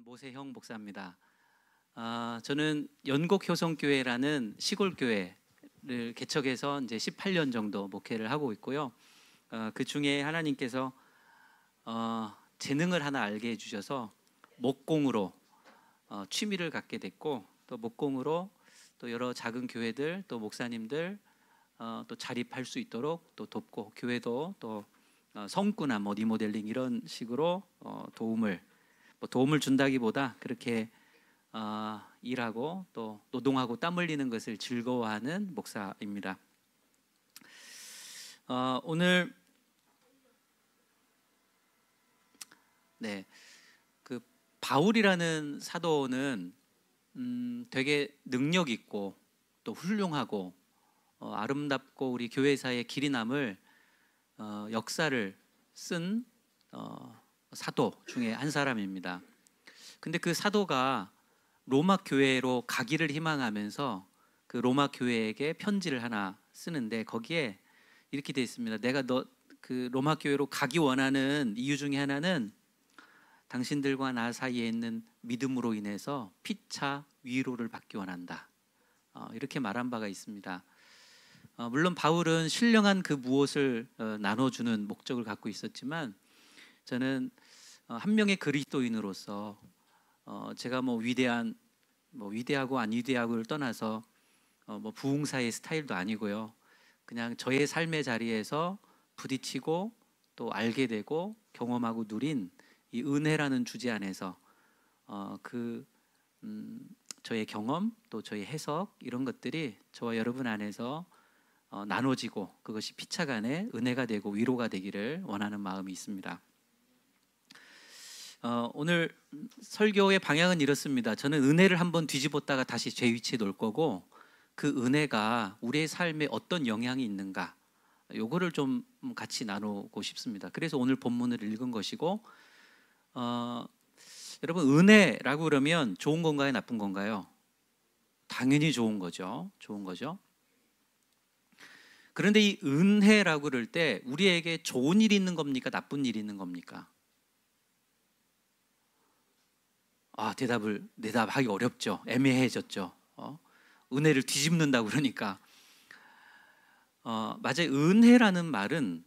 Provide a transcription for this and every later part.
모세형 목사입니다. 저는 연곡효성교회라는 시골 교회를 개척해서 이제 18년 정도 목회를 하고 있고요. 그 중에 하나님께서 재능을 하나 알게 해주셔서 목공으로 취미를 갖게 됐고, 또 목공으로 또 여러 작은 교회들 또 목사님들 또 자립할 수 있도록 또 돕고, 교회도 또 성구나 리모델링 이런 식으로 도움을 준다기보다 그렇게 일하고 또 노동하고 땀 흘리는 것을 즐거워하는 목사입니다. 오늘 그 바울이라는 사도는 되게 능력 있고 또 훌륭하고 아름답고 우리 교회사의 길이 남을 역사를 쓴 사도 중에 한 사람입니다. 근데 그 사도가 로마 교회로 가기를 희망하면서 그 로마 교회에게 편지를 하나 쓰는데, 거기에 이렇게 되어 있습니다. 내가 그 로마 교회로 가기 원하는 이유 중에 하나는 당신들과 나 사이에 있는 믿음으로 인해서 피차 위로를 받기 원한다. 이렇게 말한 바가 있습니다. 물론 바울은 신령한 그 무엇을 나눠주는 목적을 갖고 있었지만, 저는 한 명의 그리스도인으로서 제가 위대하고 안 위대하고를 떠나서 부흥사의 스타일도 아니고요. 그냥 저의 삶의 자리에서 부딪히고 또 알게 되고 경험하고 누린 이 은혜라는 주제 안에서 저의 경험 또 저의 해석 이런 것들이 저와 여러분 안에서 나눠지고 그것이 피차간에 은혜가 되고 위로가 되기를 원하는 마음이 있습니다. 오늘 설교의 방향은 이렇습니다. 저는 은혜를 한번 뒤집었다가 다시 제 위치에 놓을 거고, 그 은혜가 우리의 삶에 어떤 영향이 있는가, 요거를 좀 같이 나누고 싶습니다. 그래서 오늘 본문을 읽은 것이고, 여러분, 은혜라고 그러면 좋은 건가요, 나쁜 건가요? 당연히 좋은 거죠. 좋은 거죠. 그런데 이 은혜라고 그럴 때 우리에게 좋은 일이 있는 겁니까, 나쁜 일이 있는 겁니까? 대답하기 어렵죠. 애매해졌죠. 은혜를 뒤집는다고 그러니까. 맞아요. 은혜라는 말은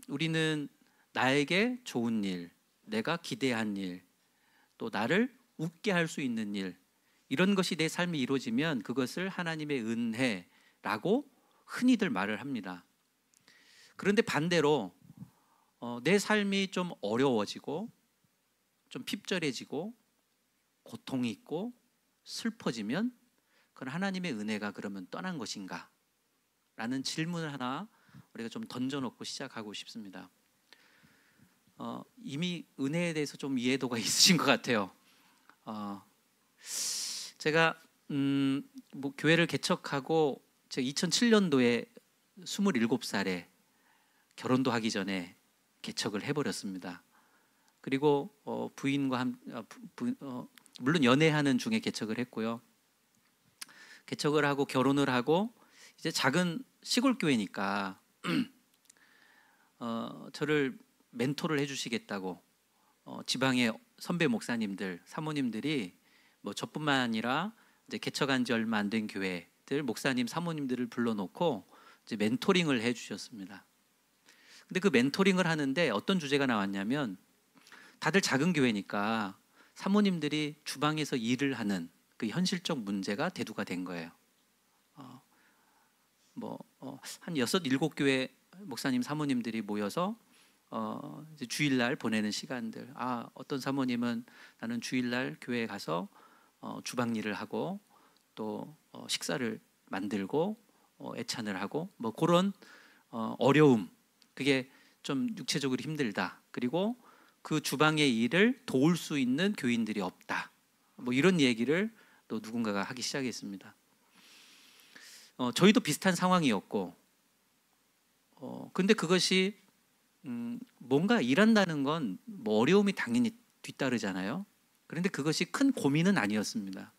우리는 나에게 좋은 일, 내가 기대한 일, 또 나를 웃게 할 수 있는 일, 이런 것이 내 삶에 이루어지면 그것을 하나님의 은혜라고 흔히들 말을 합니다. 그런데 반대로 내 삶이 좀 어려워지고 좀 핍절해지고 고통이 있고 슬퍼지면 그건 하나님의 은혜가 그러면 떠난 것인가? 라는 질문을 하나 우리가 좀 던져놓고 시작하고 싶습니다. 이미 은혜에 대해서 좀 이해도가 있으신 것 같아요. 제가 교회를 개척하고 제가 2007년도에 27살에 결혼도 하기 전에 개척을 해버렸습니다. 그리고 부인과 물론 연애하는 중에 개척을 했고요. 개척을 하고 결혼을 하고 이제 작은 시골 교회니까 저를 멘토를 해주시겠다고 지방의 선배 목사님들, 사모님들이 저뿐만 아니라 이제 개척한 지 얼마 안 된 교회들 목사님, 사모님들을 불러놓고 이제 멘토링을 해주셨습니다. 근데 그 멘토링을 하는데 어떤 주제가 나왔냐면, 다들 작은 교회니까 사모님들이 주방에서 일을 하는 그 현실적 문제가 대두가 된 거예요. 한 6, 7교회 목사님, 사모님들이 모여서 이제 주일날 보내는 시간들. 어떤 사모님은 나는 주일날 교회에 가서 주방 일을 하고 또 식사를 만들고 애찬을 하고 그런 어려움, 그게 좀 육체적으로 힘들다. 그리고 그 주방의 일을 도울 수 있는 교인들이 없다. 이런 얘기를 또 누군가가 하기 시작했습니다. 저희도 비슷한 상황이었고, 근데 그것이 뭔가 일한다는 건 어려움이 당연히 뒤따르잖아요. 그런데 그것이 큰 고민은 아니었습니다.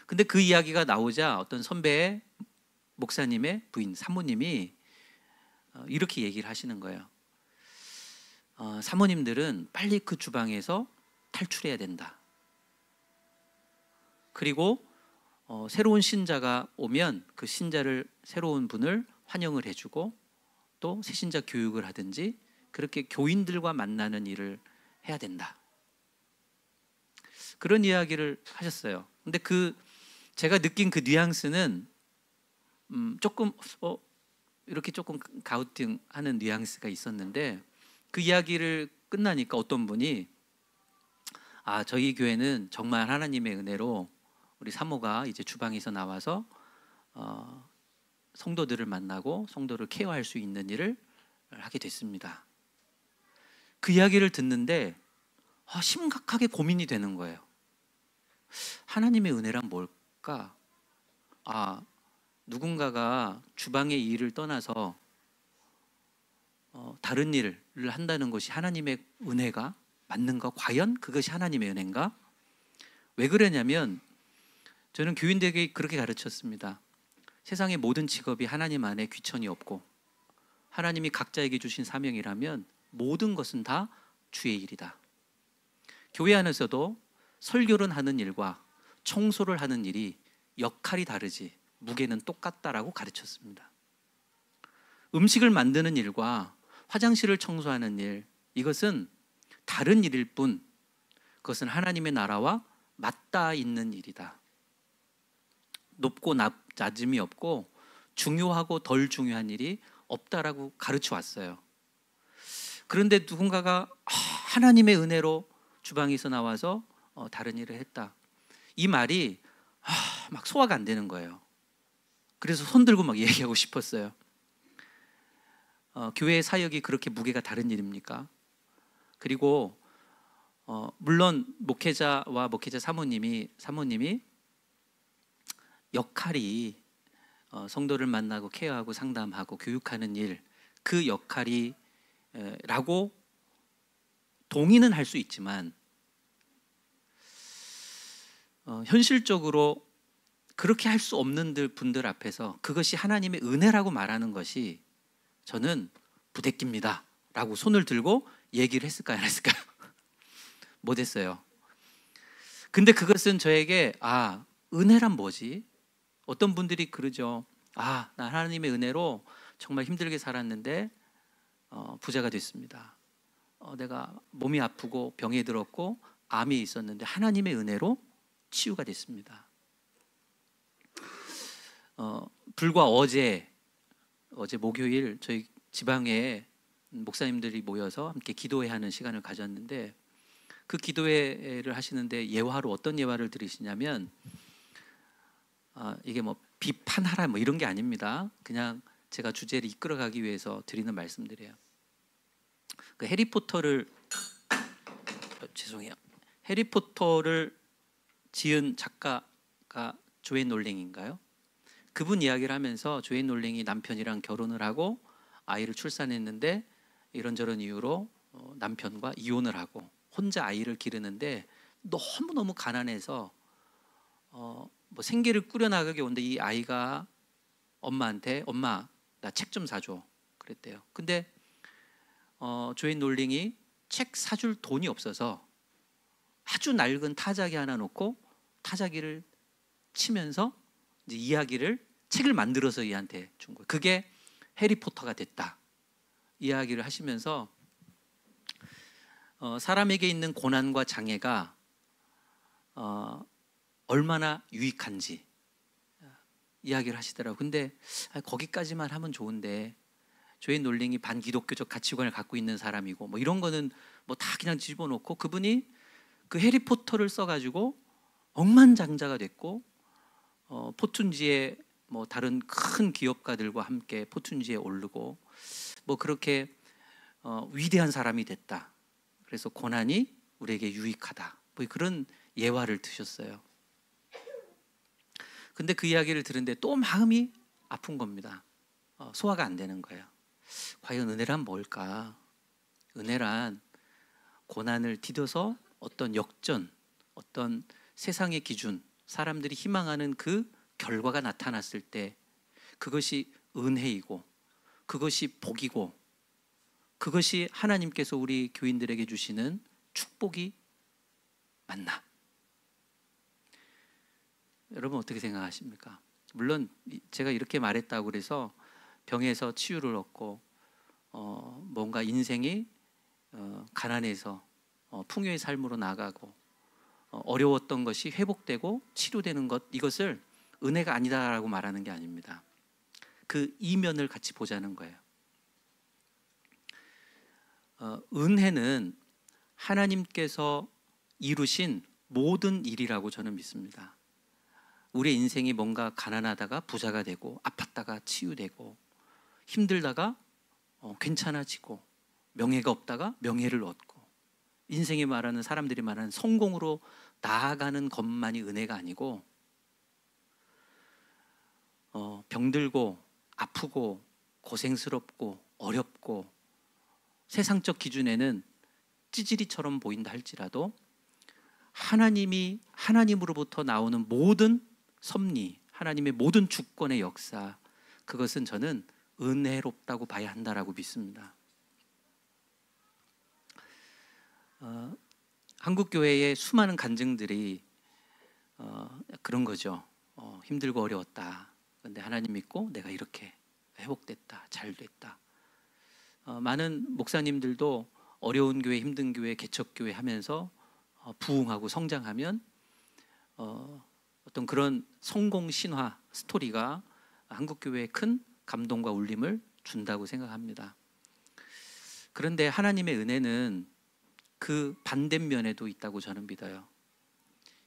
근데 그 이야기가 나오자 어떤 선배의 목사님의 부인, 사모님이 이렇게 얘기를 하시는 거예요. 사모님들은 빨리 그 주방에서 탈출해야 된다. 그리고 새로운 신자가 오면 그 신자를, 새로운 분을 환영을 해주고 또 새신자 교육을 하든지 그렇게 교인들과 만나는 일을 해야 된다. 그런 이야기를 하셨어요. 근데 제가 느낀 그 뉘앙스는 조금 이렇게 조금 가우팅하는 뉘앙스가 있었는데, 그 이야기를 끝나니까 어떤 분이 저희 교회는 정말 하나님의 은혜로 우리 사모가 이제 주방에서 나와서 성도들을 만나고 성도를 케어할 수 있는 일을 하게 됐습니다. 그 이야기를 듣는데 심각하게 고민이 되는 거예요. 하나님의 은혜란 뭘까? 누군가가 주방의 일을 떠나서 다른 일을 한다는 것이 하나님의 은혜가 맞는가? 과연 그것이 하나님의 은혜인가? 왜 그러냐면 저는 교인들에게 그렇게 가르쳤습니다. 세상의 모든 직업이 하나님 안에 귀천이 없고 하나님이 각자에게 주신 사명이라면 모든 것은 다 주의 일이다. 교회 안에서도 설교를 하는 일과 청소를 하는 일이 역할이 다르지 무게는 똑같다라고 가르쳤습니다. 음식을 만드는 일과 화장실을 청소하는 일, 이것은 다른 일일 뿐 그것은 하나님의 나라와 맞닿아 있는 일이다. 높고 낮음이 없고 중요하고 덜 중요한 일이 없다라고 가르쳐 왔어요. 그런데 누군가가 하나님의 은혜로 주방에서 나와서 다른 일을 했다, 이 말이 막 소화가 안 되는 거예요. 그래서 손 들고 막 얘기하고 싶었어요. 교회의 사역이 그렇게 무게가 다른 일입니까? 그리고 물론 목회자와 목회자 사모님이 역할이 성도를 만나고 케어하고 상담하고 교육하는 일, 그 역할이 라고 동의는 할 수 있지만 현실적으로 그렇게 할 수 없는 분들 앞에서 그것이 하나님의 은혜라고 말하는 것이 저는 부대끼입니다 라고 손을 들고 얘기를 했을까요, 안 했을까요? 못했어요. 근데 그것은 저에게 은혜란 뭐지? 어떤 분들이 그러죠. 나 하나님의 은혜로 정말 힘들게 살았는데 부자가 됐습니다. 내가 몸이 아프고 병에 들었고 암이 있었는데 하나님의 은혜로 치유가 됐습니다. 불과 어제 목요일 저희 지방에 목사님들이 모여서 함께 기도회 하는 시간을 가졌는데, 그 기도회를 하시는데 예화로 어떤 예화를 들으시냐면 이게 뭐 비판하라 뭐 이런 게 아닙니다. 그냥 제가 주제를 이끌어가기 위해서 드리는 말씀들이에요. 그 해리포터를 지은 작가가 조앤 롤링인가요? 그분 이야기를 하면서 조앤 롤링이 남편이랑 결혼을 하고 아이를 출산했는데 이런저런 이유로 남편과 이혼을 하고 혼자 아이를 기르는데 너무너무 가난해서 뭐 생계를 꾸려나가게 오는데 이 아이가 엄마한테 엄마 나 책 좀 사줘 그랬대요. 근데 조앤 롤링이 책 사줄 돈이 없어서 아주 낡은 타자기 하나 놓고 타자기를 치면서 이제 책을 만들어서 얘한테 준 거예요. 그게 해리포터가 됐다 이야기를 하시면서 사람에게 있는 고난과 장애가 얼마나 유익한지 이야기를 하시더라고요. 근데 거기까지만 하면 좋은데 조앤 롤링이 반기독교적 가치관을 갖고 있는 사람이고 뭐 이런 거는 뭐 다 그냥 집어넣고 그분이 그 해리포터를 써가지고 억만장자가 됐고 포춘지에 뭐 다른 큰 기업가들과 함께 포춘지에 오르고 뭐 그렇게 위대한 사람이 됐다. 그래서 고난이 우리에게 유익하다. 뭐 그런 예화를 드셨어요. 근데 그 이야기를 들은데 또 마음이 아픈 겁니다. 소화가 안 되는 거예요. 과연 은혜란 뭘까? 은혜란 고난을 디뎌서 어떤 역전, 어떤 세상의 기준, 사람들이 희망하는 그 결과가 나타났을 때 그것이 은혜이고 그것이 복이고 그것이 하나님께서 우리 교인들에게 주시는 축복이 맞나? 여러분 어떻게 생각하십니까? 물론 제가 이렇게 말했다고 그래서 병에서 치유를 얻고 뭔가 인생이 가난해서 풍요의 삶으로 나가고 어려웠던 것이 회복되고 치료되는 것, 이것을 은혜가 아니다라고 말하는 게 아닙니다. 그 이면을 같이 보자는 거예요. 은혜는 하나님께서 이루신 모든 일이라고 저는 믿습니다. 우리의 인생이 뭔가 가난하다가 부자가 되고, 아팠다가 치유되고, 힘들다가 괜찮아지고, 명예가 없다가 명예를 얻고, 인생이 말하는, 사람들이 말하는 성공으로 나아가는 것만이 은혜가 아니고, 병들고 아프고 고생스럽고 어렵고 세상적 기준에는 찌질이처럼 보인다 할지라도 하나님이, 하나님으로부터 나오는 모든 섭리, 하나님의 모든 주권의 역사, 그것은 저는 은혜롭다고 봐야 한다라고 믿습니다. 한국 교회의 수많은 간증들이 그런 거죠. 힘들고 어려웠다. 그런데 하나님 믿고 내가 이렇게 회복됐다, 잘 됐다. 많은 목사님들도 어려운 교회, 힘든 교회, 개척교회 하면서 부흥하고 성장하면 어떤 그런 성공 신화 스토리가 한국 교회에 큰 감동과 울림을 준다고 생각합니다. 그런데 하나님의 은혜는 그 반대면에도 있다고 저는 믿어요.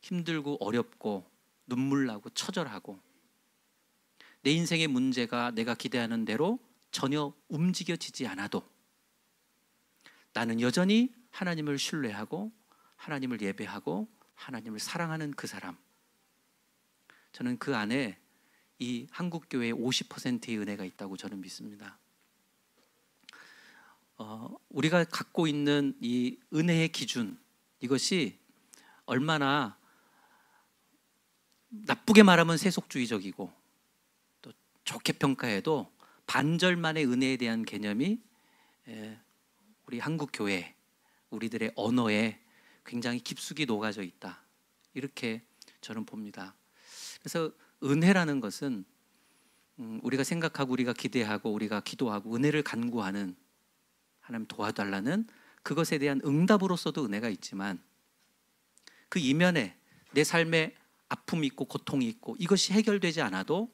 힘들고 어렵고 눈물 나고 처절하고 내 인생의 문제가 내가 기대하는 대로 전혀 움직여지지 않아도 나는 여전히 하나님을 신뢰하고 하나님을 예배하고 하나님을 사랑하는 그 사람, 저는 그 안에 이 한국교회의 50%의 은혜가 있다고 저는 믿습니다. 우리가 갖고 있는 이 은혜의 기준, 이것이 얼마나 나쁘게 말하면 세속주의적이고 또 좋게 평가해도 반절만의 은혜에 대한 개념이 우리 한국교회, 우리들의 언어에 굉장히 깊숙이 녹아져 있다, 이렇게 저는 봅니다. 그래서 은혜라는 것은 우리가 생각하고 우리가 기대하고 우리가 기도하고 은혜를 간구하는, 하나님 도와달라는 그것에 대한 응답으로서도 은혜가 있지만 그 이면에 내 삶에 아픔이 있고 고통이 있고 이것이 해결되지 않아도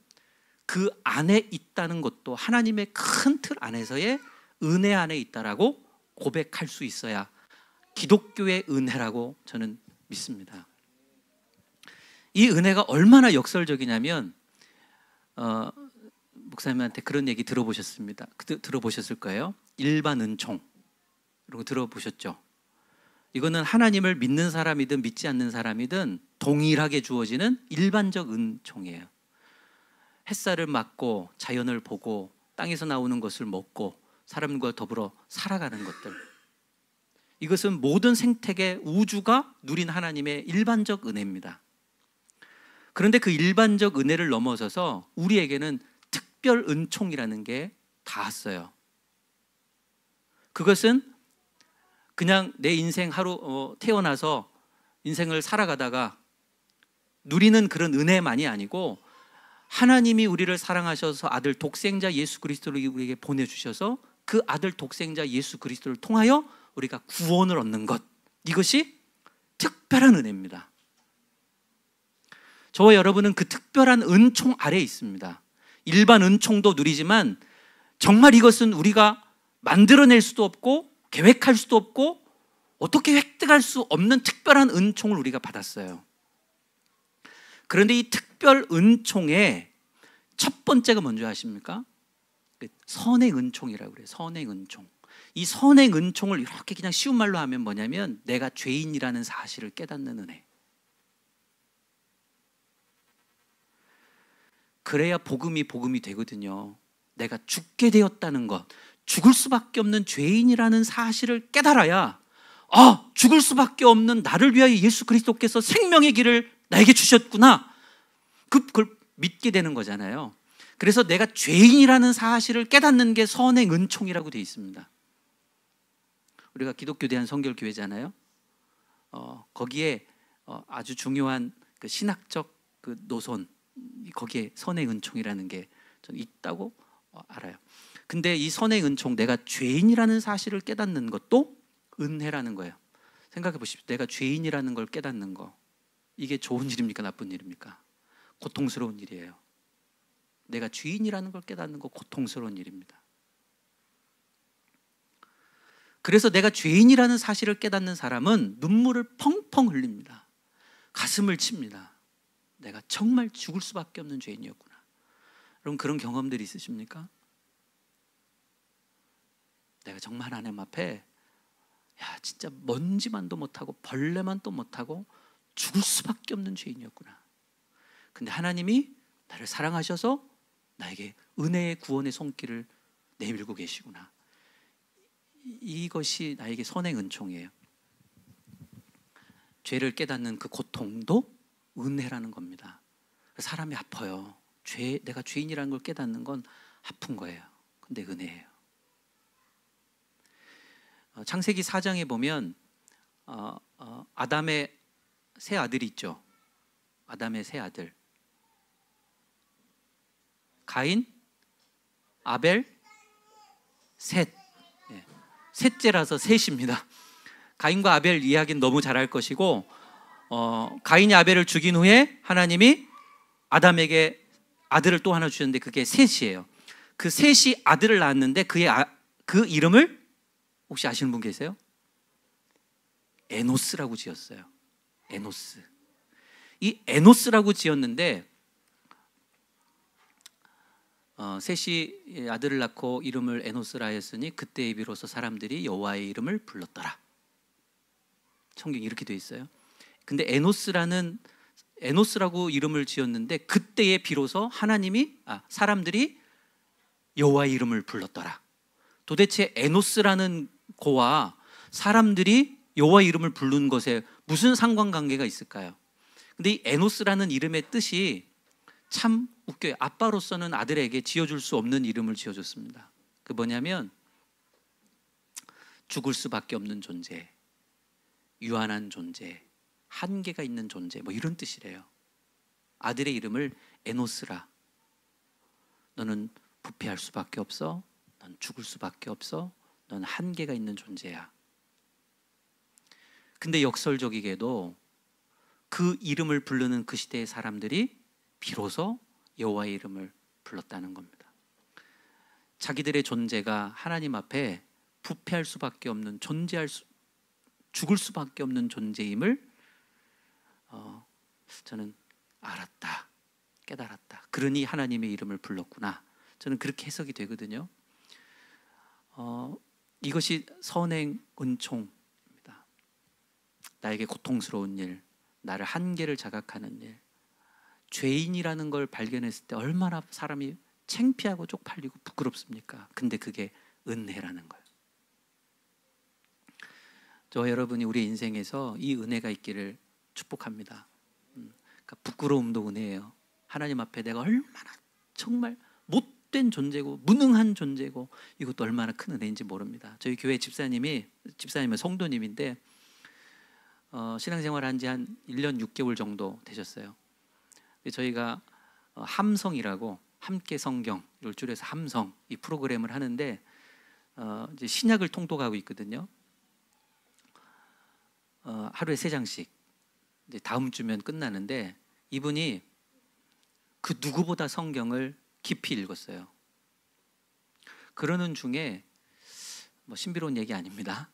그 안에 있다는 것도 하나님의 큰 틀 안에서의 은혜 안에 있다라고 고백할 수 있어야 기독교의 은혜라고 저는 믿습니다. 이 은혜가 얼마나 역설적이냐면 목사님한테 그런 얘기 들어보셨습니다. 들어보셨을 거예요. 일반 은총, 이런 거 들어보셨죠? 이거는 하나님을 믿는 사람이든 믿지 않는 사람이든 동일하게 주어지는 일반적 은총이에요. 햇살을 맞고 자연을 보고 땅에서 나오는 것을 먹고 사람과 더불어 살아가는 것들, 이것은 모든 생태계 우주가 누린 하나님의 일반적 은혜입니다. 그런데 그 일반적 은혜를 넘어서서 우리에게는 특별 은총이라는 게 닿았어요. 그것은 그냥 내 인생 하루 태어나서 인생을 살아가다가 누리는 그런 은혜만이 아니고 하나님이 우리를 사랑하셔서 아들 독생자 예수 그리스도를 우리에게 보내주셔서 그 아들 독생자 예수 그리스도를 통하여 우리가 구원을 얻는 것, 이것이 특별한 은혜입니다. 저와 여러분은 그 특별한 은총 아래에 있습니다. 일반 은총도 누리지만 정말 이것은 우리가 만들어낼 수도 없고 계획할 수도 없고 어떻게 획득할 수 없는 특별한 은총을 우리가 받았어요. 그런데 이 특별 은총의 첫 번째가 뭔지 아십니까? 선행 은총이라고 그래요. 선행 은총. 이 선행 은총을 이렇게 그냥 쉬운 말로 하면 뭐냐면 내가 죄인이라는 사실을 깨닫는 은혜. 그래야 복음이 되거든요. 내가 죽게 되었다는 것, 죽을 수밖에 없는 죄인이라는 사실을 깨달아야 죽을 수밖에 없는 나를 위하여 예수 그리스도께서 생명의 길을 나에게 주셨구나, 그걸 믿게 되는 거잖아요. 그래서 내가 죄인이라는 사실을 깨닫는 게 선행 은총이라고 되어 있습니다. 우리가 기독교 대한 성결교회잖아요. 거기에 아주 중요한 그 신학적 그 노선, 거기에 선의 은총이라는 게 저는 있다고 알아요. 근데 이 선의 은총, 내가 죄인이라는 사실을 깨닫는 것도 은혜라는 거예요. 생각해 보십시오. 내가 죄인이라는 걸 깨닫는 거, 이게 좋은 일입니까, 나쁜 일입니까? 고통스러운 일이에요. 내가 죄인이라는 걸 깨닫는 거 고통스러운 일입니다. 그래서 내가 죄인이라는 사실을 깨닫는 사람은 눈물을 펑펑 흘립니다. 가슴을 칩니다. 내가 정말 죽을 수밖에 없는 죄인이었구나. 여러분, 그런 경험들이 있으십니까? 내가 정말 하나님 앞에 진짜 먼지만도 못하고 벌레만도 못하고 죽을 수밖에 없는 죄인이었구나. 근데 하나님이 나를 사랑하셔서 나에게 은혜의 구원의 손길을 내밀고 계시구나. 이것이 나에게 선의 은총이에요. 죄를 깨닫는 그 고통도 은혜라는 겁니다. 사람이 아파요. 내가 죄인이라는 걸 깨닫는 건 아픈 거예요. 근데 은혜예요. 창세기 4장에 보면 아담의 세 아들이 있죠. 아담의 세 아들, 가인, 아벨, 셋. 셋째라서 셋입니다. 가인과 아벨 이야기는 너무 잘할 것이고, 가인이 아벨을 죽인 후에 하나님이 아담에게 아들을 또 하나 주셨는데 그게 셋이에요. 그 셋이 아들을 낳았는데 그 이름을 혹시 아시는 분 계세요? 에노스라고 지었어요. 에노스. 이 에노스라고 지었는데 셋이 아들을 낳고 이름을 에노스라 했으니 그때에 비로소 사람들이 여호와의 이름을 불렀더라. 성경이 이렇게 되어 있어요. 근데 에노스라고 이름을 지었는데 그때에 비로소 사람들이 여호와의 이름을 불렀더라. 도대체 에노스라는 고와 사람들이 여호와의 이름을 부르는 것에 무슨 상관관계가 있을까요? 근데 이 에노스라는 이름의 뜻이 참 웃겨요. 아빠로서는 아들에게 지어줄 수 없는 이름을 지어줬습니다. 그 뭐냐면 죽을 수밖에 없는 존재, 유한한 존재, 한계가 있는 존재, 뭐 이런 뜻이래요. 아들의 이름을 에노스라. 너는 부패할 수밖에 없어. 넌 죽을 수밖에 없어. 넌 한계가 있는 존재야. 근데 역설적이게도 그 이름을 부르는 그 시대의 사람들이 비로소 여호와의 이름을 불렀다는 겁니다. 자기들의 존재가 하나님 앞에 부패할 수밖에 없는 죽을 수밖에 없는 존재임을 저는 알았다, 깨달았다. 그러니 하나님의 이름을 불렀구나. 저는 그렇게 해석이 되거든요. 이것이 선행 은총입니다. 나에게 고통스러운 일, 나를 한계를 자각하는 일, 죄인이라는 걸 발견했을 때 얼마나 사람이 창피하고 쪽팔리고 부끄럽습니까? 근데 그게 은혜라는 거예요. 저와 여러분이 우리 인생에서 이 은혜가 있기를 축복합니다. 그러니까 부끄러움도 은혜예요. 하나님 앞에 내가 얼마나 정말 못된 존재고 무능한 존재고 이것도 얼마나 큰 은혜인지 모릅니다. 저희 교회 집사님은 성도님인데 신앙생활 한 지 한 1년 6개월 정도 되셨어요. 저희가 함성이라고 함께 성경, 이걸 줄여서 함성, 이 프로그램을 하는데 이제 신약을 통독하고 있거든요. 하루에 3장씩. 이제 다음 주면 끝나는데 이분이 그 누구보다 성경을 깊이 읽었어요. 그러는 중에 뭐 신비로운 얘기 아닙니다.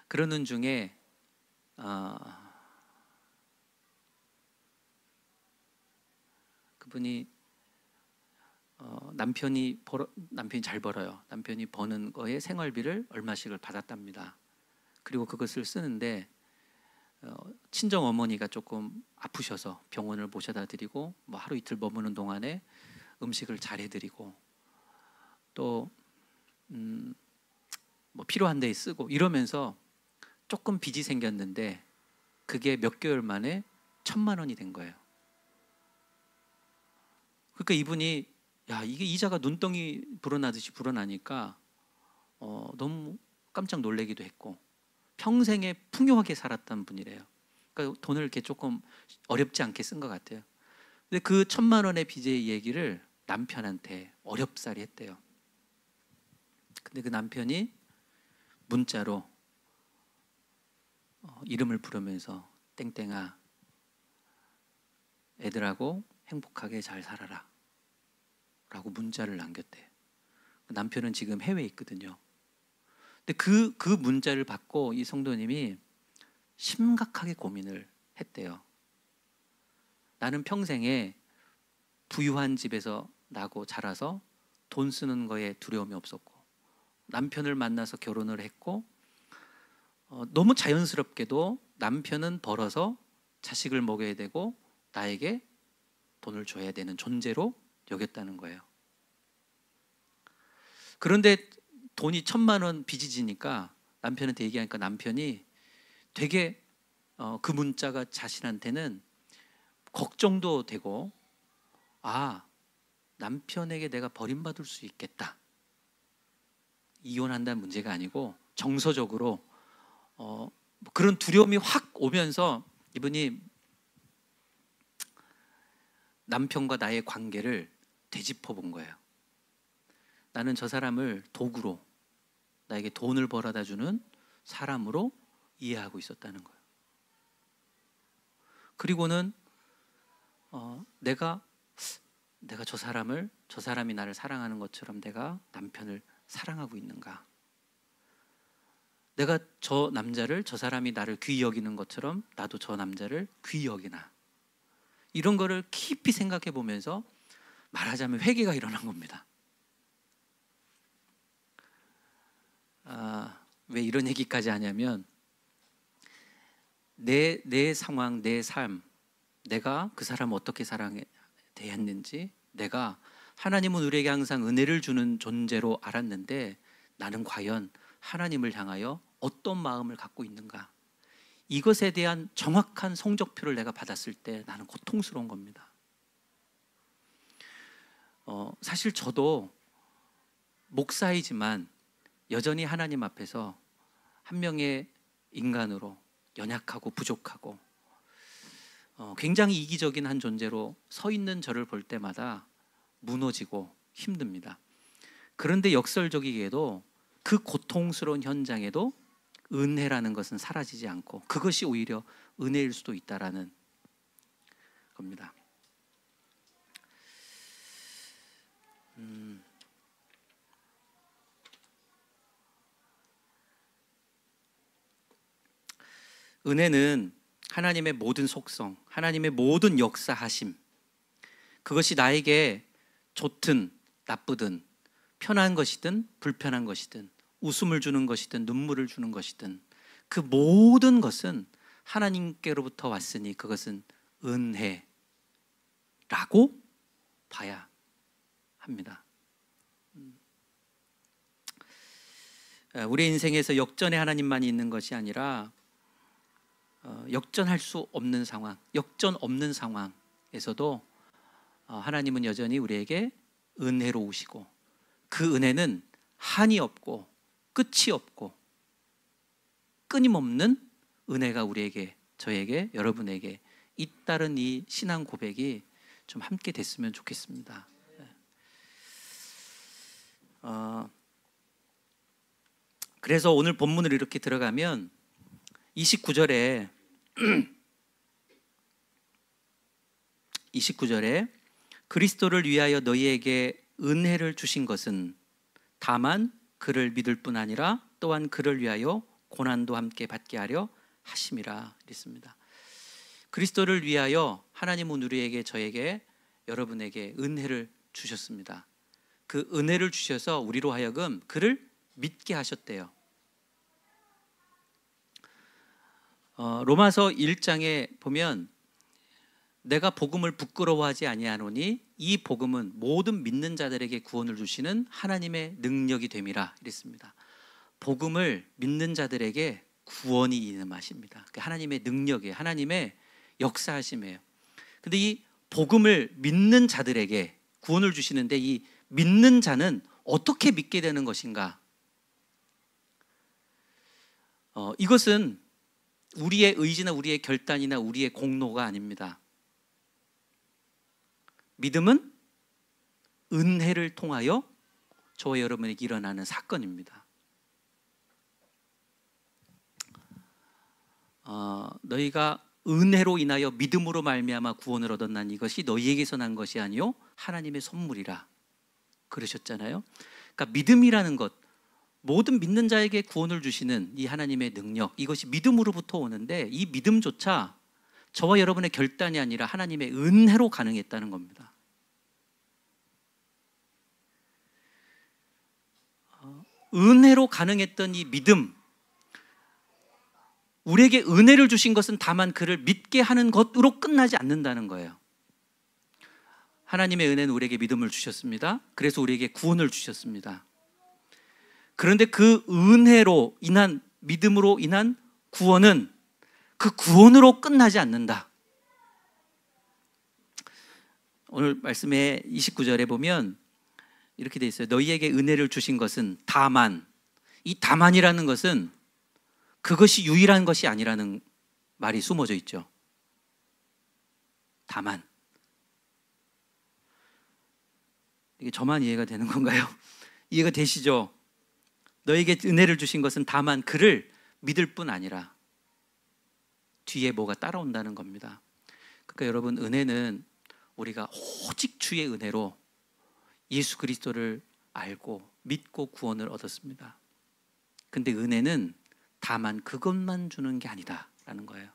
그러는 중에 그분이 남편이 잘 벌어요. 남편이 버는 거에 생활비를 얼마씩을 받았답니다. 그리고 그것을 쓰는데 친정 어머니가 조금 아프셔서 병원을 모셔다 드리고 뭐 하루 이틀 머무는 동안에 음식을 잘 해드리고 또 뭐 필요한 데에 쓰고 이러면서 조금 빚이 생겼는데 그게 몇 개월 만에 1,000만 원이 된 거예요. 그러니까 이분이 이게 이자가 눈덩이 불어나듯이 불어나니까 너무 깜짝 놀라기도 했고 평생에 풍요하게 살았던 분이래요. 그러니까 그러니까 돈을 이렇게 조금 어렵지 않게 쓴 것 같아요. 근데 그 1,000만 원의 빚의 얘기를 남편한테 어렵사리 했대요. 근데 그 남편이 문자로 이름을 부르면서 땡땡아, 애들하고 행복하게 잘 살아라 라고 문자를 남겼대요. 남편은 지금 해외에 있거든요. 근데 그 문자를 받고 이 성도님이 심각하게 고민을 했대요. 나는 평생에 부유한 집에서 나고 자라서 돈 쓰는 거에 두려움이 없었고, 남편을 만나서 결혼을 했고, 너무 자연스럽게도 남편은 벌어서 자식을 먹여야 되고 나에게 돈을 줘야 되는 존재로 여겼다는 거예요. 그런데 돈이 1,000만 원 빚이 지니까 남편한테 얘기하니까 남편이 되게 그 문자가 자신한테는 걱정도 되고, 아, 남편에게 내가 버림받을 수 있겠다. 이혼한다는 문제가 아니고 정서적으로 그런 두려움이 확 오면서 이분이 남편과 나의 관계를 되짚어 본 거예요. 나는 저 사람을 도구로, 나에게 돈을 벌어다 주는 사람으로 이해하고 있었다는 거예요. 그리고는 내가 저 사람이 나를 사랑하는 것처럼 내가 남편을 사랑하고 있는가? 내가 저 남자를, 저 사람이 나를 귀히 여기는 것처럼 나도 저 남자를 귀히 여기나? 이런 거를 깊이 생각해 보면서 말하자면 회개가 일어난 겁니다. 왜 이런 얘기까지 하냐면 내 상황, 내 삶, 내가 그 사람을 어떻게 사랑해 대했는지, 내가 하나님은 우리에게 항상 은혜를 주는 존재로 알았는데 나는 과연 하나님을 향하여 어떤 마음을 갖고 있는가? 이것에 대한 정확한 성적표를 내가 받았을 때 나는 고통스러운 겁니다. 사실 저도 목사이지만 여전히 하나님 앞에서 한 명의 인간으로 연약하고 부족하고 굉장히 이기적인 한 존재로 서 있는 저를 볼 때마다 무너지고 힘듭니다. 그런데 역설적이게도 그 고통스러운 현장에도 은혜라는 것은 사라지지 않고 그것이 오히려 은혜일 수도 있다라는 겁니다. 은혜는 하나님의 모든 속성, 하나님의 모든 역사하심, 그것이 나에게 좋든 나쁘든 편한 것이든 불편한 것이든 웃음을 주는 것이든 눈물을 주는 것이든 그 모든 것은 하나님께로부터 왔으니 그것은 은혜라고 봐야 합니다. 우리 인생에서 역전의 하나님만이 있는 것이 아니라 역전할 수 없는 상황, 역전 없는 상황에서도 하나님은 여전히 우리에게 은혜로우시고 그 은혜는 한이 없고 끝이 없고 끊임없는 은혜가 우리에게, 저에게, 여러분에게 잇따른 이 신앙 고백이 좀 함께 됐으면 좋겠습니다. 그래서 오늘 본문을 이렇게 들어가면 29절에 그리스도를 위하여 너희에게 은혜를 주신 것은 다만 그를 믿을 뿐 아니라 또한 그를 위하여 고난도 함께 받게 하려 하심이라 그랬습니다. 그리스도를 위하여 하나님은 우리에게, 저에게, 여러분에게 은혜를 주셨습니다. 그 은혜를 주셔서 우리로 하여금 그를 믿게 하셨대요. 로마서 1장에 보면 내가 복음을 부끄러워하지 아니하노니 이 복음은 모든 믿는 자들에게 구원을 주시는 하나님의 능력이 됨이라 이랬습니다. 복음을 믿는 자들에게 구원이 임하십니다. 하나님의 능력이에요. 하나님의 역사하심이에요. 근데 이 복음을 믿는 자들에게 구원을 주시는데 이 믿는 자는 어떻게 믿게 되는 것인가? 이것은 우리의 의지나 우리의 결단이나 우리의 공로가 아닙니다. 믿음은 은혜를 통하여 저와 여러분에게 일어나는 사건입니다. 너희가 은혜로 인하여 믿음으로 말미암아 구원을 얻었나니 이것이 너희에게서 난 것이 아니요 하나님의 선물이라 그러셨잖아요. 그러니까 믿음이라는 것, 모든 믿는 자에게 구원을 주시는 이 하나님의 능력, 이것이 믿음으로부터 오는데 이 믿음조차 저와 여러분의 결단이 아니라 하나님의 은혜로 가능했다는 겁니다. 은혜로 가능했던 이 믿음, 우리에게 은혜를 주신 것은 다만 그를 믿게 하는 것으로 끝나지 않는다는 거예요. 하나님의 은혜는 우리에게 믿음을 주셨습니다. 그래서 우리에게 구원을 주셨습니다. 그런데 그 은혜로 인한, 믿음으로 인한 구원은 그 구원으로 끝나지 않는다. 오늘 말씀의 29절에 보면 이렇게 돼 있어요. 너희에게 은혜를 주신 것은 다만, 이 다만이라는 것은 그것이 유일한 것이 아니라는 말이 숨어져 있죠. 다만. 이게 저만 이해가 되는 건가요? 이해가 되시죠? 너에게 은혜를 주신 것은 다만 그를 믿을 뿐 아니라 뒤에 뭐가 따라온다는 겁니다. 그러니까 여러분, 은혜는 우리가 오직 주의 은혜로 예수 그리스도를 알고 믿고 구원을 얻었습니다. 근데 은혜는 다만 그것만 주는 게 아니다라는 거예요.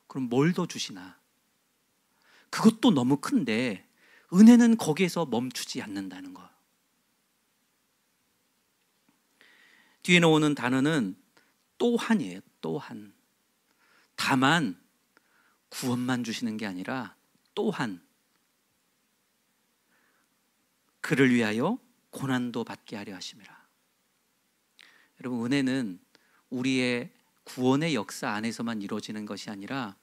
그럼 뭘 더 주시나? 그것도 너무 큰데 은혜는 거기에서 멈추지 않는다는 거. 뒤에 나오는 단어는 또한이에요. 또한. 다만 구원만 주시는 게 아니라 또한 그를 위하여 고난도 받게 하려 하심이라. 여러분, 은혜는 우리의 구원의 역사 안에서만 이루어지는 것이 아니라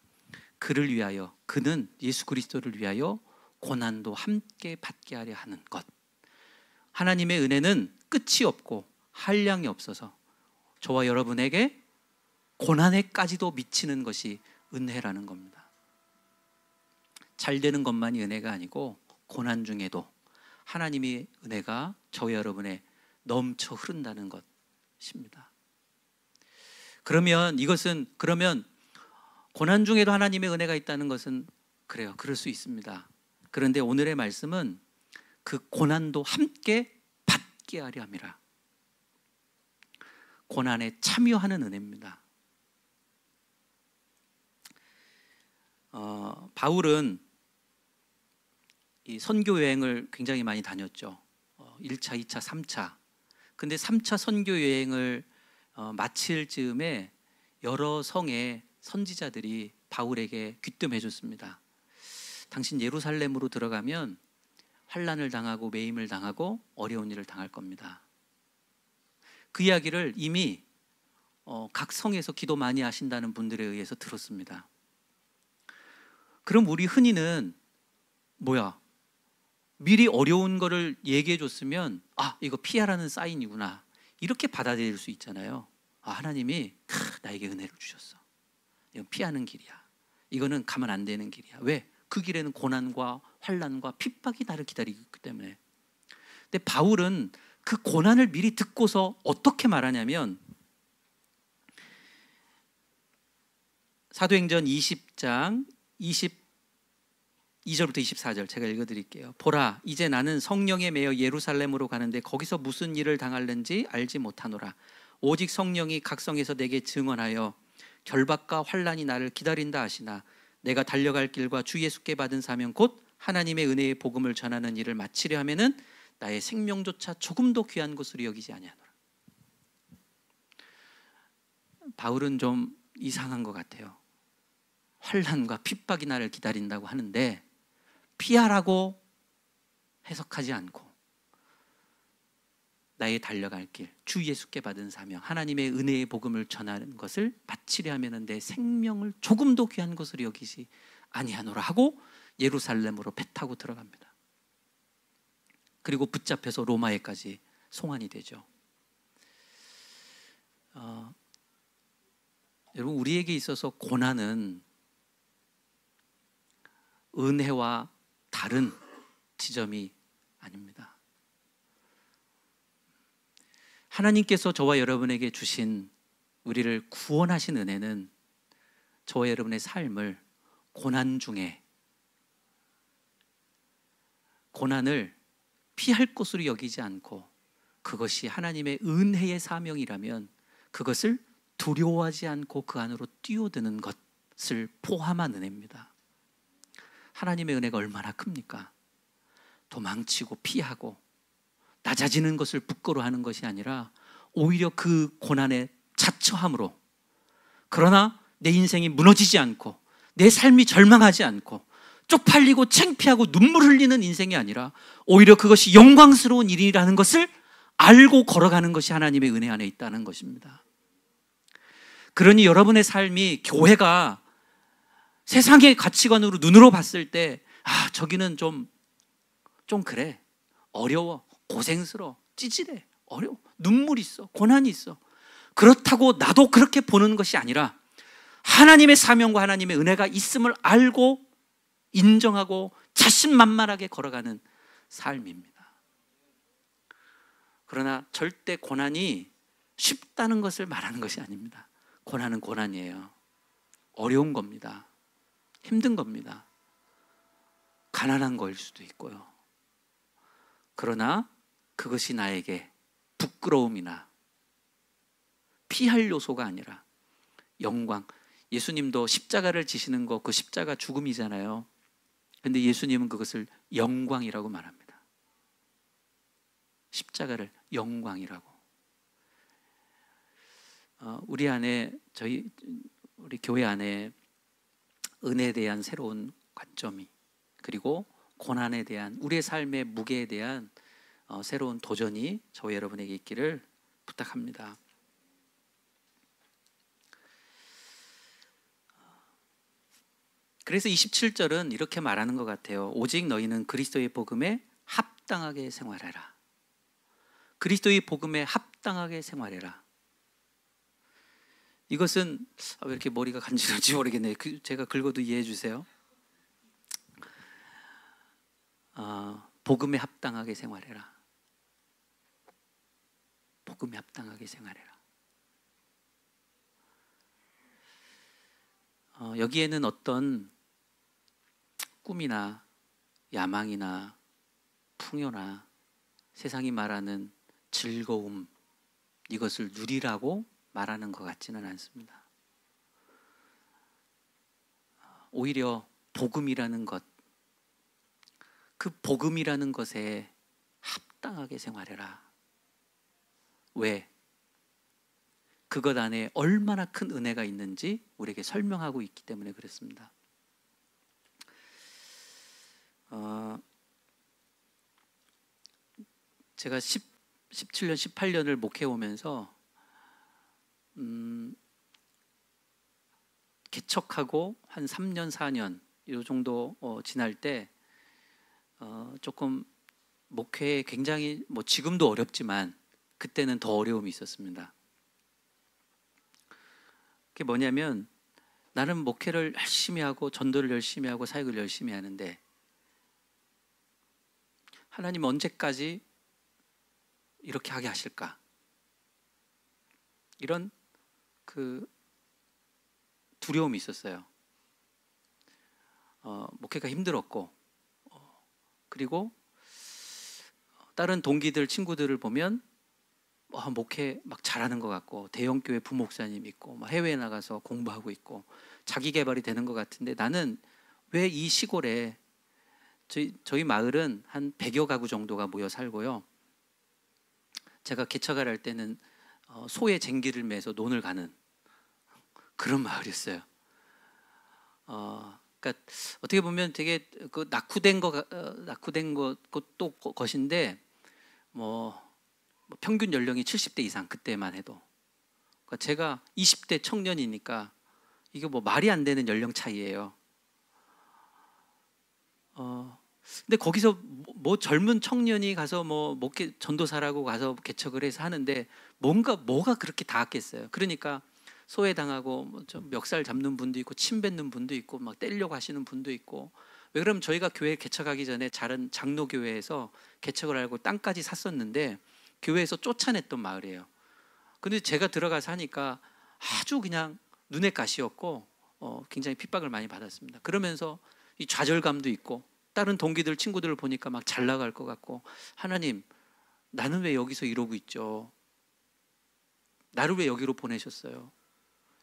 그를 위하여, 그는 예수 그리스도를 위하여 고난도 함께 받게 하려 하는 것. 하나님의 은혜는 끝이 없고 한량이 없어서 저와 여러분에게 고난에까지도 미치는 것이 은혜라는 겁니다. 잘 되는 것만이 은혜가 아니고 고난 중에도 하나님의 은혜가 저와 여러분에 넘쳐 흐른다는 것입니다. 그러면 고난 중에도 하나님의 은혜가 있다는 것은 그래요. 그럴 수 있습니다. 그런데 오늘의 말씀은 그 고난도 함께 받게 하려 함이라. 고난에 참여하는 은혜입니다. 바울은 이 선교 여행을 굉장히 많이 다녔죠. 1차, 2차, 3차. 근데 3차 선교 여행을 마칠 즈음에 여러 성의 선지자들이 바울에게 귀뜸해 줬습니다. 당신 예루살렘으로 들어가면 환난을 당하고 매임을 당하고 어려운 일을 당할 겁니다. 그 이야기를 이미 각 성에서 기도 많이 하신다는 분들에 의해서 들었습니다. 그럼 우리 흔히는 뭐야? 미리 어려운 거를 얘기해 줬으면 이거 피하라는 사인이구나, 이렇게 받아들일 수 있잖아요. 하나님이 나에게 은혜를 주셨어. 이건 피하는 길이야. 이거는 가면 안 되는 길이야. 왜? 그 길에는 고난과 환난과 핍박이 나를 기다리고 있기 때문에. 근데 바울은 그 고난을 미리 듣고서 어떻게 말하냐면 사도행전 20장 22절부터 24절 제가 읽어드릴게요. 보라, 이제 나는 성령에 매여 예루살렘으로 가는데 거기서 무슨 일을 당할는지 알지 못하노라. 오직 성령이 각 성에서 내게 증언하여 결박과 환난이 나를 기다린다 하시나 내가 달려갈 길과 주 예수께 받은 사명 곧 하나님의 은혜의 복음을 전하는 일을 마치려 하면은 나의 생명조차 조금도 귀한 것으로 여기지 아니하노라. 바울은 좀 이상한 것 같아요. 환난과 핍박이 나를 기다린다고 하는데 피하라고 해석하지 않고 나의 달려갈 길, 주 예수께 받은 사명, 하나님의 은혜의 복음을 전하는 것을 마치려 하면 내 생명을 조금도 귀한 것으로 여기지 아니하노라 하고 예루살렘으로 배 타고 들어갑니다. 그리고 붙잡혀서 여러분, 우리에게 있어서 고난은 은혜와 다른 지점이 아닙니다. 하나님께서 저와 여러분에게 주신, 우리를 구원하신 은혜는 저와 여러분의 삶을 고난 중에, 고난을 피할 것으로 여기지 않고 그것이 하나님의 은혜의 사명이라면 그것을 두려워하지 않고 그 안으로 뛰어드는 것을 포함한 은혜입니다. 하나님의 은혜가 얼마나 큽니까? 도망치고 피하고 낮아지는 것을 부끄러워하는 것이 아니라 오히려 그 고난에 자처함으로, 그러나 내 인생이 무너지지 않고 내 삶이 절망하지 않고 쪽팔리고 창피하고 눈물 흘리는 인생이 아니라 오히려 그것이 영광스러운 일이라는 것을 알고 걸어가는 것이 하나님의 은혜 안에 있다는 것입니다. 그러니 여러분의 삶이, 교회가 세상의 가치관으로 눈으로 봤을 때, 저기는 좀 그래, 어려워, 고생스러워, 찌질해, 어려워, 눈물 있어, 고난이 있어, 그렇다고 나도 그렇게 보는 것이 아니라 하나님의 사명과 하나님의 은혜가 있음을 알고 인정하고 자신만만하게 걸어가는 삶입니다. 그러나 절대 고난이 쉽다는 것을 말하는 것이 아닙니다. 고난은 고난이에요. 어려운 겁니다. 힘든 겁니다. 가난한 거일 수도 있고요. 그러나 그것이 나에게 부끄러움이나 피할 요소가 아니라 영광. 예수님도 십자가를 지시는 거, 그 십자가 죽음이잖아요. 근데 예수님은 그것을 영광이라고 말합니다. 십자가를 영광이라고. 우리 안에, 우리 교회 안에 은혜에 대한 새로운 관점이, 그리고 고난에 대한, 우리의 삶의 무게에 대한 새로운 도전이 저와 여러분에게 있기를 부탁합니다. 그래서 27절은 이렇게 말하는 것 같아요. 오직 너희는 그리스도의 복음에 합당하게 생활해라. 그리스도의 복음에 합당하게 생활해라. 이것은 왜 이렇게 머리가 간지러운지 모르겠네요. 제가 긁어도 이해해 주세요. 복음에 합당하게 생활해라. 복음에 합당하게 생활해라. 여기에는 어떤 꿈이나 야망이나 풍요나 세상이 말하는 즐거움, 이것을 누리라고 말하는 것 같지는 않습니다. 오히려 복음이라는 것, 그 복음이라는 것에 합당하게 생활해라. 왜? 그것 안에 얼마나 큰 은혜가 있는지 우리에게 설명하고 있기 때문에 그렇습니다. 제가 17년, 18년을 목회 오면서 개척하고 한 3년, 4년 이 정도 지날 때 조금 목회에 굉장히, 지금도 어렵지만 그때는 더 어려움이 있었습니다. 그게 뭐냐면, 나는 목회를 열심히 하고 전도를 열심히 하고 사역을 열심히 하는데 하나님 언제까지 이렇게 하게 하실까? 이런 그 두려움이 있었어요. 목회가 힘들었고, 그리고 다른 동기들, 친구들을 보면 목회 막 잘하는 것 같고, 대형교회 부목사님 있고, 해외에 나가서 공부하고 있고, 자기 개발이 되는 것 같은데 나는 왜 이 시골에, 저희 마을은 한 100여 가구 정도가 모여 살고요. 제가 개척을 할 때는 소의 쟁기를 매서 논을 가는 그런 마을이었어요. 그러니까 어떻게 보면 되게 그 낙후된 것도 것인데, 평균 연령이 70대 이상, 그때만 해도. 그러니까 제가 20대 청년이니까 이게 말이 안 되는 연령 차이예요. 근데 거기서 젊은 청년이 가서 목회 전도사라고 가서 개척을 해서 하는데 뭐가 그렇게 닿았겠어요. 그러니까 소외당하고 뭐좀 멱살 잡는 분도 있고 침 뱉는 분도 있고 막 때리려고 하시는 분도 있고. 왜 그러면 저희가 교회 개척하기 전에 다른 장로교회에서 개척을 하고 땅까지 샀었는데 교회에서 쫓아냈던 마을이에요. 근데 제가 들어가서 하니까 아주 그냥 눈의 가시였고 굉장히 핍박을 많이 받았습니다. 그러면서 이 좌절감도 있고 다른 동기들 친구들을 보니까 막 잘 나갈 것 같고, 하나님 나는 왜 여기서 이러고 있죠? 나를 왜 여기로 보내셨어요?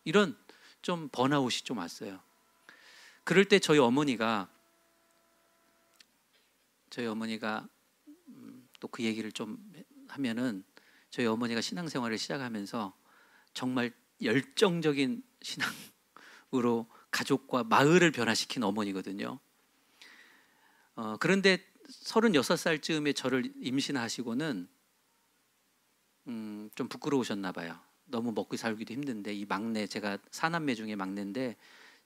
이런 좀 번아웃이 좀 왔어요. 그럴 때 저희 어머니가 또 그 얘기를 좀 하면은, 저희 어머니가 신앙생활을 시작하면서 정말 열정적인 신앙으로 가족과 마을을 변화시킨 어머니거든요. 그런데 36살쯤에 저를 임신하시고는 좀 부끄러우셨나 봐요. 너무 먹고 살기도 힘든데, 이 막내, 제가 사남매 중에 막내인데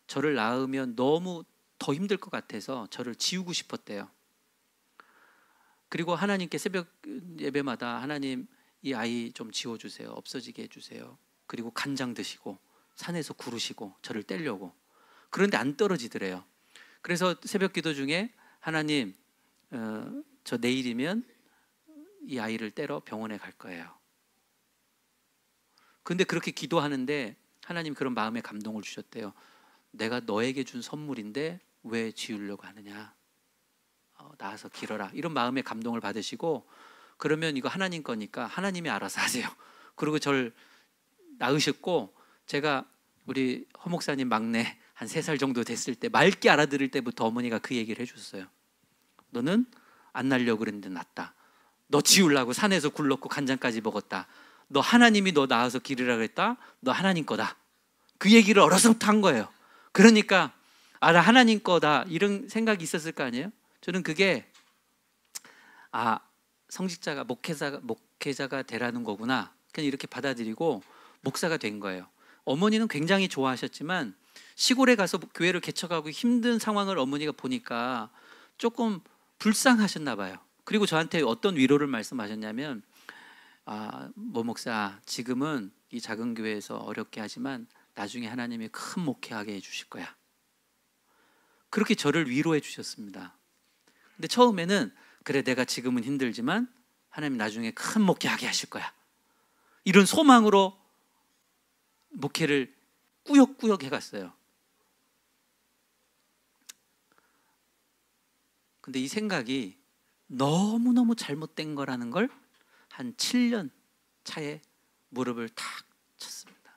저를 낳으면 너무 더 힘들 것 같아서 저를 지우고 싶었대요. 그리고 하나님께 새벽 예배마다 하나님 이 아이 좀 지워주세요, 없어지게 해주세요. 그리고 간장 드시고 산에서 구르시고 저를 떼려고. 그런데 안 떨어지더래요. 그래서 새벽 기도 중에 하나님 저 내일이면 이 아이를 떼러 병원에 갈 거예요. 근데 그렇게 기도하는데 하나님 그런 마음에 감동을 주셨대요. 내가 너에게 준 선물인데 왜 지우려고 하느냐, 나와서 길어라, 이런 마음의 감동을 받으시고, 그러면 이거 하나님 거니까 하나님이 알아서 하세요. 그리고 저를 낳으셨고, 제가 우리 허 목사님 막내 한 3살 정도 됐을 때 맑게 알아들을 때부터 어머니가 그 얘기를 해줬어요. 너는 안 낳으려고 그랬는데 낳았다. 너 지우려고 산에서 굴렀고 간장까지 먹었다. 너 하나님이 너 낳아서 기르라 그랬다. 너 하나님 거다. 그 얘기를 어려서부터 한 거예요. 그러니까 나 하나님 거다, 이런 생각이 있었을 거 아니에요. 저는 그게 성직자가 목회자가 되라는 거구나, 그냥 이렇게 받아들이고 목사가 된 거예요. 어머니는 굉장히 좋아하셨지만 시골에 가서 모교회를 개척하고 힘든 상황을 어머니가 보니까 조금 불쌍하셨나 봐요. 그리고 저한테 어떤 위로를 말씀하셨냐면, 모 목사, 지금은 이 작은 교회에서 어렵게 하지만 나중에 하나님이 큰 목회하게 해주실 거야. 그렇게 저를 위로해 주셨습니다. 근데 처음에는 그래, 내가 지금은 힘들지만 하나님 나중에 큰 목회하게 하실 거야, 이런 소망으로 목회를 꾸역꾸역 해갔어요. 근데 이 생각이 너무너무 잘못된 거라는 걸 한 7년 차에 무릎을 탁 쳤습니다.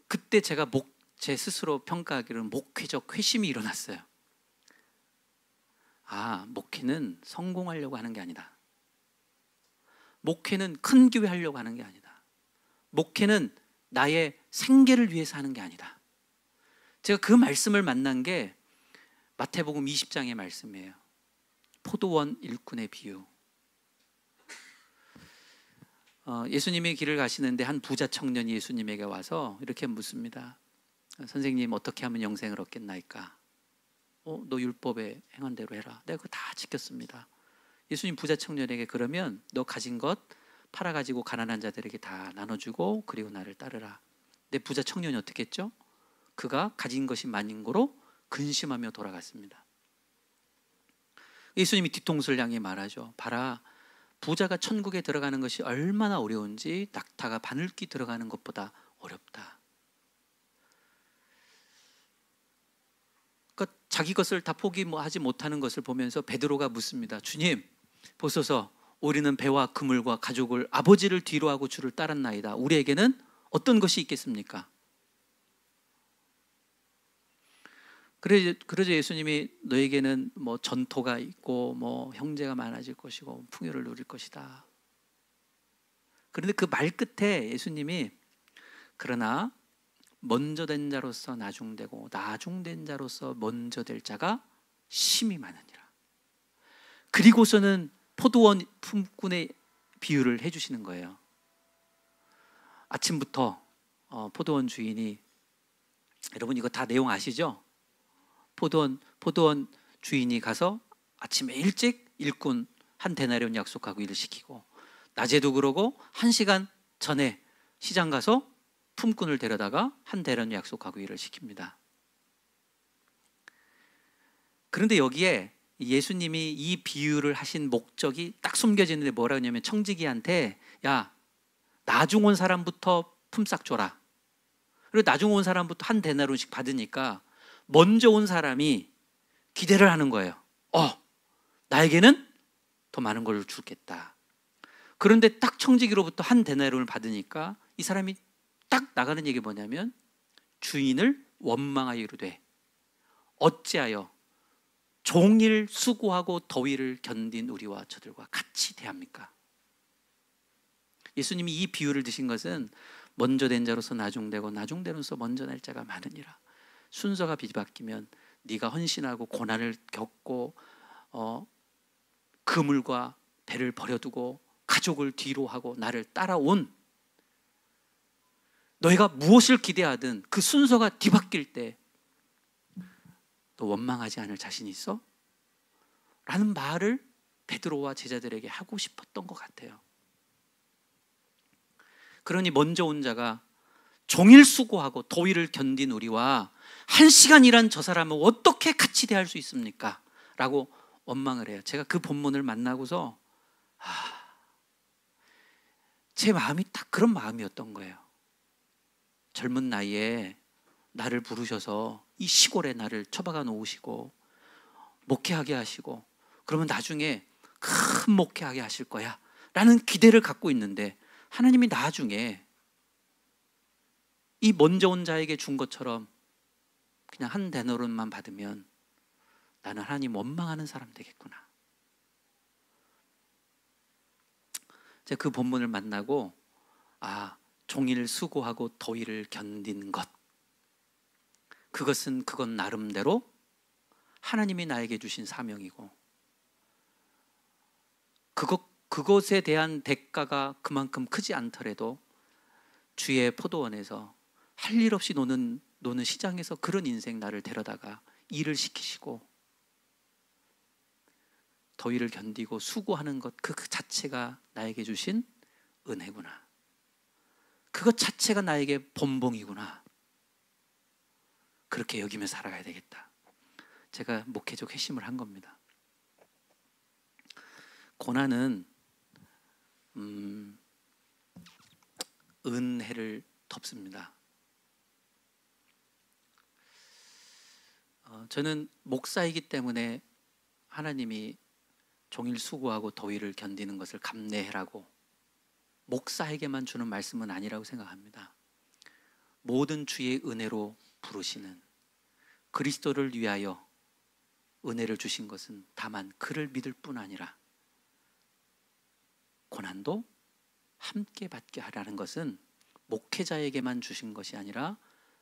그때 제가 제 스스로 평가하기로는 목회적 회심이 일어났어요. 목회는 성공하려고 하는 게 아니다. 목회는 큰 교회 하려고 하는 게 아니다. 목회는 나의 생계를 위해서 하는 게 아니다. 제가 그 말씀을 만난 게 마태복음 20장의 말씀이에요. 포도원 일꾼의 비유. 예수님의 길을 가시는데 한 부자 청년이 예수님에게 와서 이렇게 묻습니다. 선생님, 어떻게 하면 영생을 얻겠나이까? 너 율법에 행한 대로 해라. 내가 그거 다 지켰습니다. 예수님 부자 청년에게, 그러면 너 가진 것 팔아가지고 가난한 자들에게 다 나눠주고 그리고 나를 따르라. 근데 부자 청년이 어떻게 했죠? 그가 가진 것이 많은 거로 근심하며 돌아갔습니다. 예수님이 뒤통수를 향해 말하죠. 봐라, 부자가 천국에 들어가는 것이 얼마나 어려운지 낙타가 바늘귀 들어가는 것보다 어렵다. 그러니까 자기 것을 다 포기하지 못하는 것을 보면서 베드로가 묻습니다. 주님, 보소서, 우리는 배와 그물과 가족을, 아버지를 뒤로 하고 주를 따랐나이다. 우리에게는 어떤 것이 있겠습니까? 그러자 예수님이 너에게는 뭐 전토가 있고 뭐 형제가 많아질 것이고 풍요를 누릴 것이다. 그런데 그 말 끝에 예수님이, 그러나 먼저 된 자로서 나중되고 나중된 자로서 먼저 될 자가 심히 많으니라. 그리고서는 포도원 품꾼의 비유를 해주시는 거예요. 아침부터 포도원 주인이, 여러분 이거 다 내용 아시죠? 포도원 주인이 가서 아침에 일찍 일꾼 한 데나리온 약속하고 일을 시키고, 낮에도 그러고 1시간 전에 시장 가서 품꾼을 데려다가 한 대련 약속하고 일을 시킵니다. 그런데 여기에 예수님이 이 비유를 하신 목적이 딱 숨겨지는데 뭐라 하냐면 청지기한테 야, 나중 온 사람부터 품삯 줘라. 그리고 나중 온 사람부터 한 데나리온씩 받으니까 먼저 온 사람이 기대를 하는 거예요. 나에게는 더 많은 걸 주겠다. 그런데 딱 청지기로부터 한 데나리온을 받으니까 이 사람이 딱 나가는 얘기 뭐냐면 주인을 원망하여 이르되 어찌하여 종일 수고하고 더위를 견딘 우리와 저들과 같이 대합니까? 예수님이 이 비유를 드신 것은 먼저 된 자로서 나중되고 나중되로서 먼저 날 자가 많으니라. 순서가 뒤바뀌면 네가 헌신하고 고난을 겪고 그물과 배를 버려두고 가족을 뒤로 하고 나를 따라온 너희가 무엇을 기대하든 그 순서가 뒤바뀔 때 너 원망하지 않을 자신 있어? 라는 말을 베드로와 제자들에게 하고 싶었던 것 같아요. 그러니 먼저 온 자가 종일 수고하고 더위를 견딘 우리와 1시간 일한 저 사람은 어떻게 같이 대할 수 있습니까? 라고 원망을 해요. 제가 그 본문을 만나고서 제 마음이 딱 그런 마음이었던 거예요. 젊은 나이에 나를 부르셔서 이 시골에 나를 처박아 놓으시고 목회하게 하시고 그러면 나중에 큰 목회하게 하실 거야 라는 기대를 갖고 있는데 하나님이 나중에 이 먼저 온 자에게 준 것처럼 그냥 한 데나리온만 받으면 나는 하나님 원망하는 사람 되겠구나. 제가 그 본문을 만나고 종일 수고하고 더위를 견디는 것, 그건 나름대로 하나님이 나에게 주신 사명이고 그것에 대한 대가가 그만큼 크지 않더라도 주의 포도원에서 할 일 없이 노는 시장에서 그런 인생 나를 데려다가 일을 시키시고 더위를 견디고 수고하는 것 그 자체가 나에게 주신 은혜구나. 그것 자체가 나에게 본봉이구나. 그렇게 여기며 살아가야 되겠다. 제가 목회적 회심을 한 겁니다. 고난은 은혜를 덮습니다. 저는 목사이기 때문에 하나님이 종일 수고하고 더위를 견디는 것을 감내해라고 목사에게만 주는 말씀은 아니라고 생각합니다. 모든 주의 은혜로 부르시는 그리스도를 위하여 은혜를 주신 것은 다만 그를 믿을 뿐 아니라 고난도 함께 받게 하라는 것은 목회자에게만 주신 것이 아니라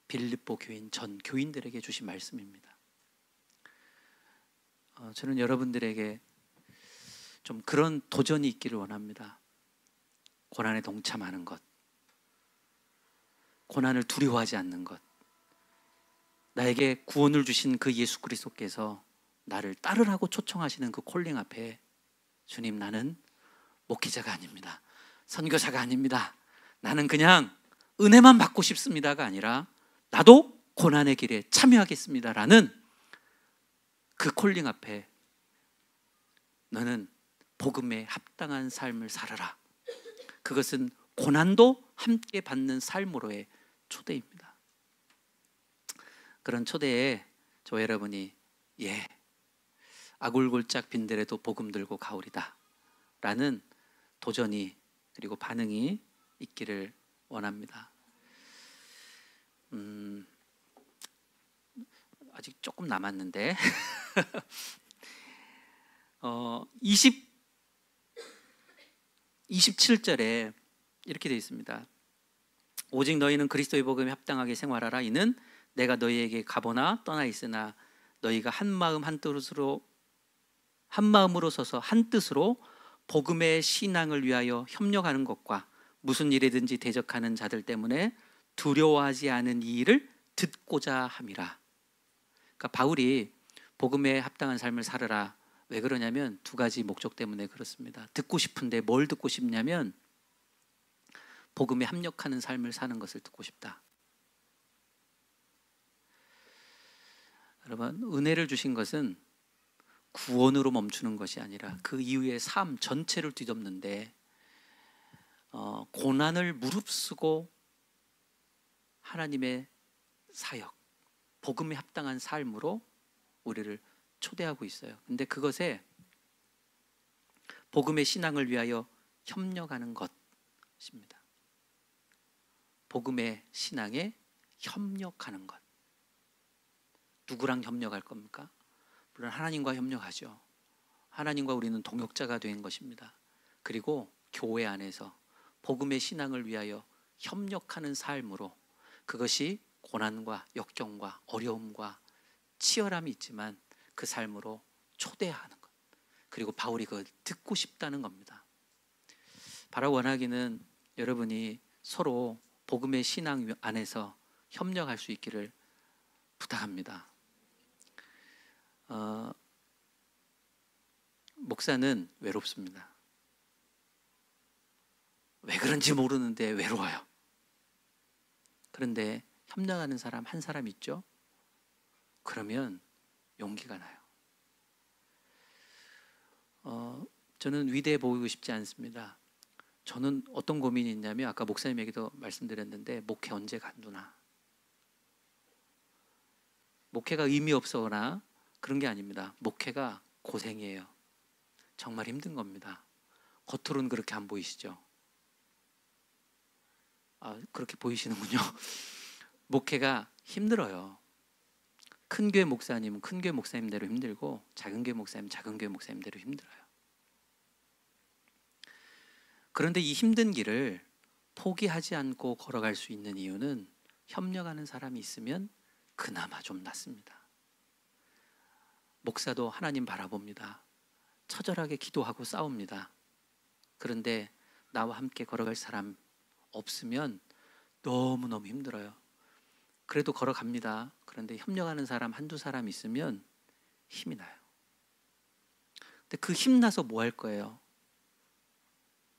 빌립보 교인 전 교인들에게 주신 말씀입니다. 저는 여러분들에게 좀 그런 도전이 있기를 원합니다. 고난에 동참하는 것, 고난을 두려워하지 않는 것, 나에게 구원을 주신 그 예수 그리스도께서 나를 따르라고 초청하시는 그 콜링 앞에 주님, 나는 목회자가 아닙니다. 선교사가 아닙니다. 나는 그냥 은혜만 받고 싶습니다가 아니라 나도 고난의 길에 참여하겠습니다라는 그 콜링 앞에 너는 복음에 합당한 삶을 살아라. 그것은 고난도 함께 받는 삶으로의 초대입니다. 그런 초대에 저 여러분이 아굴골짝 빈들에도 복음 들고 가오리다 라는 도전이 그리고 반응이 있기를 원합니다. 아직 조금 남았는데 27절에 이렇게 되어 있습니다. 오직 너희는 그리스도의 복음에 합당하게 생활하라. 이는 내가 너희에게 가보나 떠나 있으나 너희가 한 마음으로 서서 한 뜻으로 복음의 신앙을 위하여 협력하는 것과 무슨 일이든지 대적하는 자들 때문에 두려워하지 않은 이 일을 듣고자 함이라. 그러니까 바울이 복음에 합당한 삶을 살아라. 왜 그러냐면 두 가지 목적 때문에 그렇습니다. 듣고 싶은데 뭘 듣고 싶냐면 복음에 합력하는 삶을 사는 것을 듣고 싶다. 여러분, 은혜를 주신 것은 구원으로 멈추는 것이 아니라 그 이후의 삶 전체를 뒤덮는데 고난을 무릅쓰고 하나님의 사역, 복음에 합당한 삶으로 우리를 초대하고 있어요. 근데 그것에 복음의 신앙을 위하여 협력하는 것입니다. 복음의 신앙에 협력하는 것. 누구랑 협력할 겁니까? 물론 하나님과 협력하죠. 하나님과 우리는 동역자가 된 것입니다. 그리고 교회 안에서 복음의 신앙을 위하여 협력하는 삶으로, 그것이 고난과 역경과 어려움과 치열함이 있지만 그 삶으로 초대하는 것. 그리고 바울이 그걸 듣고 싶다는 겁니다. 바로 원하기는 여러분이 서로 복음의 신앙 안에서 협력할 수 있기를 부탁합니다. 목사는 외롭습니다. 왜 그런지 모르는데 외로워요. 그런데 협력하는 사람 한 사람 있죠? 그러면 용기가 나요. 저는 위대해 보이고 싶지 않습니다. 저는 어떤 고민이 있냐면, 아까 목사님에게도 말씀드렸는데, 목회 언제 간두나. 목회가 의미 없거나 그런 게 아닙니다. 목회가 고생이에요. 정말 힘든 겁니다. 겉으로는 그렇게 안 보이시죠? 그렇게 보이시는군요. 목회가 힘들어요. 큰 교회 목사님은 큰 교회 목사님대로 힘들고, 작은 교회 목사님은 작은 교회 목사님대로 힘들어요. 그런데 이 힘든 길을 포기하지 않고 걸어갈 수 있는 이유는 협력하는 사람이 있으면 그나마 좀 낫습니다. 목사도 하나님 바라봅니다. 처절하게 기도하고 싸웁니다. 그런데 나와 함께 걸어갈 사람 없으면 너무너무 힘들어요. 그래도 걸어갑니다. 그런데 협력하는 사람 한두 사람 있으면 힘이 나요. 근데 그 힘나서 뭐 할 거예요?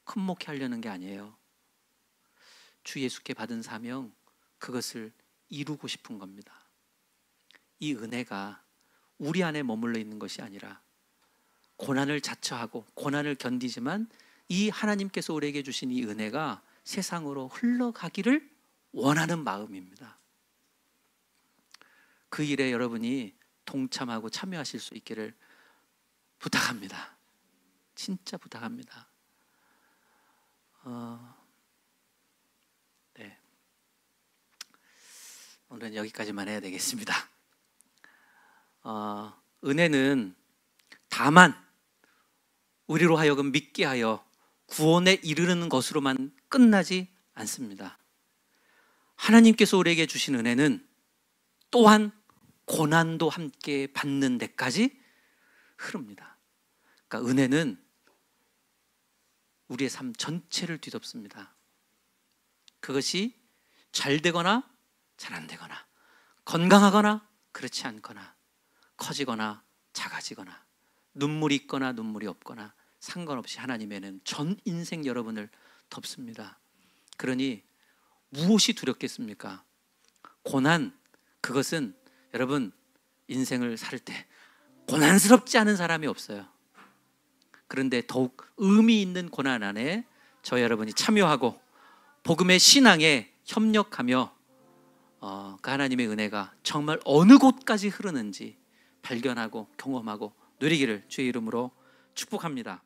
큰 목회 하려는 게 아니에요. 주 예수께 받은 사명, 그것을 이루고 싶은 겁니다. 이 은혜가 우리 안에 머물러 있는 것이 아니라 고난을 자처하고 고난을 견디지만 이 하나님께서 우리에게 주신 이 은혜가 세상으로 흘러가기를 원하는 마음입니다. 그 일에 여러분이 동참하고 참여하실 수 있기를 부탁합니다. 진짜 부탁합니다. 네. 오늘은 여기까지만 해야 되겠습니다. 은혜는 다만 우리로 하여금 믿게 하여 구원에 이르는 것으로만 끝나지 않습니다. 하나님께서 우리에게 주신 은혜는 또한 고난도 함께 받는 데까지 흐릅니다. 그러니까 은혜는 우리의 삶 전체를 뒤덮습니다. 그것이 잘 되거나 잘 안 되거나, 건강하거나 그렇지 않거나, 커지거나 작아지거나, 눈물이 있거나 눈물이 없거나 상관없이 하나님에는 전 인생 여러분을 덮습니다. 그러니 무엇이 두렵겠습니까? 고난, 그것은 여러분 인생을 살 때 고난스럽지 않은 사람이 없어요. 그런데 더욱 의미 있는 고난 안에 저 여러분이 참여하고 복음의 신앙에 협력하며 그 하나님의 은혜가 정말 어느 곳까지 흐르는지 발견하고 경험하고 누리기를 주의 이름으로 축복합니다.